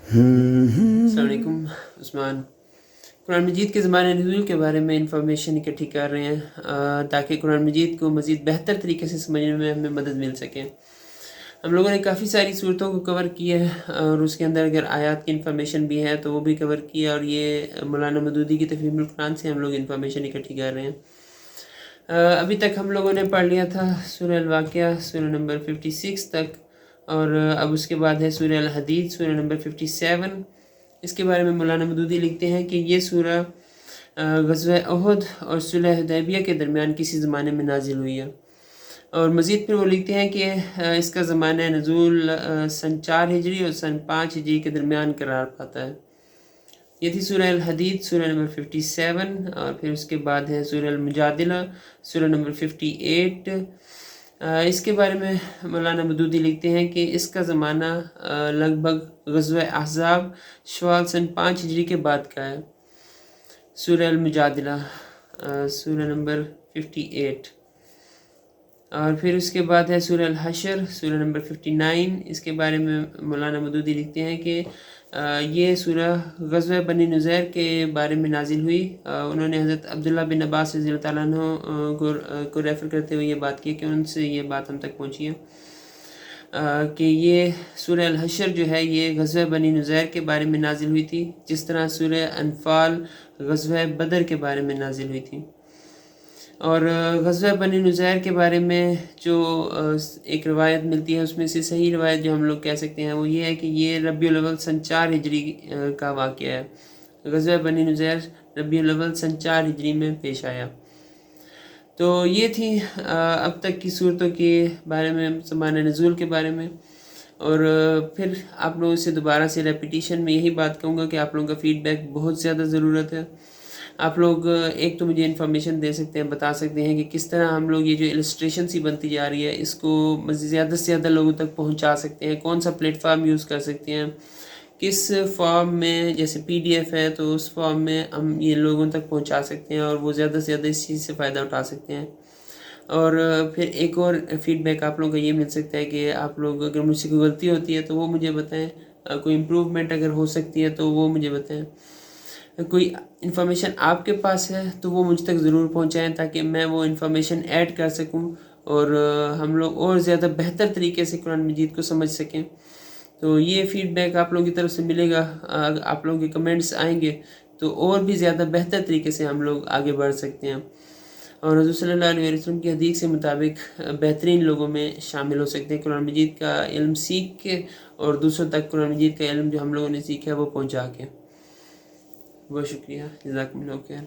السلام علیکم عثمان۔ قرآن مجید کے زمانے نزول کے بارے میں انفارمیشن اکٹھی کر رہے ہیں تاکہ قرآن مجید کو مزید بہتر طریقے سے سمجھنے میں ہمیں مدد مل سکے۔ ہم لوگوں نے کافی ساری صورتوں کو کور کی ہے اور اس کے اندر اگر آیات کی انفارمیشن بھی ہے تو وہ بھی کور کی ہے، اور یہ مولانا مودودی کی تفہیم القرآن سے ہم لوگ انفارمیشن اکٹھی کر رہے ہیں۔ ابھی تک ہم لوگوں نے پڑھ لیا تھا سورہ الواقعہ سورہ نمبر 56 تک، اور اب اس کے بعد ہے سورہ الحدید سورہ نمبر 57۔ اس کے بارے میں مولانا مودودی لکھتے ہیں کہ یہ سورہ غزوہ احد اور صلح حدیبیہ کے درمیان کسی زمانے میں نازل ہوئی ہے، اور مزید پھر وہ لکھتے ہیں کہ اس کا زمانہ نزول سن 4 ہجری اور سن 5 ہجری کے درمیان قرار پاتا ہے۔ یہ تھی سورہ الحدید سورہ نمبر 57، اور پھر اس کے بعد ہے سورہ المجادلہ سورہ نمبر 58۔ اس کے بارے میں مولانا مودودی لکھتے ہیں کہ اس کا زمانہ لگ بھگ غزوہ احزاب شوال سن 5 ہجری کے بعد کا ہے۔ سورہ المجادلہ سورہ نمبر 58، اور پھر اس کے بعد ہے سورہ الحشر سورہ نمبر 59۔ اس کے بارے میں مولانا مودودی لکھتے ہیں کہ یہ سورہ غزوہ بنی نذیر کے بارے میں نازل ہوئی۔ انہوں نے حضرت عبداللہ بن عباس رضی اللہ تعالیٰ عنہ کو ریفر کرتے ہوئے یہ بات کی کہ ان سے یہ بات ہم تک پہنچی ہے کہ یہ سورہ الحشر جو ہے یہ غزوہ بنی نذیر کے بارے میں نازل ہوئی تھی، جس طرح سورہ انفال غزوہ بدر کے بارے میں نازل ہوئی تھی۔ اور غزوہ بنی نذیر کے بارے میں جو ایک روایت ملتی ہے، اس میں سے صحیح روایت جو ہم لوگ کہہ سکتے ہیں وہ یہ ہے کہ یہ ربیع الاول سن 4 ہجری کا واقعہ ہے۔ غزوہ بنی نذیر ربیع الاول سن 4 ہجری میں پیش آیا۔ تو یہ تھی اب تک کی صورتوں کے بارے میں، زمانہ نزول کے بارے میں، اور پھر آپ لوگوں سے دوبارہ سے ریپیٹیشن میں یہی بات کہوں گا کہ آپ لوگوں کا فیڈ بیک بہت زیادہ ضرورت ہے۔ آپ لوگ ایک تو مجھے انفارمیشن دے سکتے ہیں، بتا سکتے ہیں کہ کس طرح ہم لوگ یہ جو السٹریشن سی بنتی جا رہی ہے اس کو زیادہ سے زیادہ لوگوں تک پہنچا سکتے ہیں، کون سا پلیٹ فارم یوز کر سکتے ہیں، کس فارم میں، جیسے PDF ہے تو اس فارم میں ہم یہ لوگوں تک پہنچا سکتے ہیں اور وہ زیادہ سے زیادہ اس چیز سے فائدہ اٹھا سکتے ہیں۔ اور پھر ایک اور فیڈ بیک آپ لوگوں کا یہ مل سکتا ہے کہ آپ لوگ اگر مجھ سے کوئی غلطی ہوتی ہے تو وہ مجھے بتائیں، کوئی امپروومنٹ اگر ہو سکتی ہے تو وہ مجھے بتائیں، کوئی انفارمیشن آپ کے پاس ہے تو وہ مجھ تک ضرور پہنچائیں تاکہ میں وہ انفارمیشن ایڈ کر سکوں اور ہم لوگ اور زیادہ بہتر طریقے سے قرآن مجید کو سمجھ سکیں۔ تو یہ فیڈ بیک آپ لوگوں کی طرف سے ملے گا، آپ لوگوں کے کمنٹس آئیں گے تو اور بھی زیادہ بہتر طریقے سے ہم لوگ آگے بڑھ سکتے ہیں، اور حضور صلی اللہ علیہ وسلم کی حدیث کے مطابق بہترین لوگوں میں شامل ہو سکتے ہیں، قرآن مجید کا علم سیکھ کے اور دوسروں تک قرآن مجید کا علم جو ہم لوگوں نے سیکھا ہے وہ پہنچا کے۔ بہت شکریہ، جزاکم اللہ خیر۔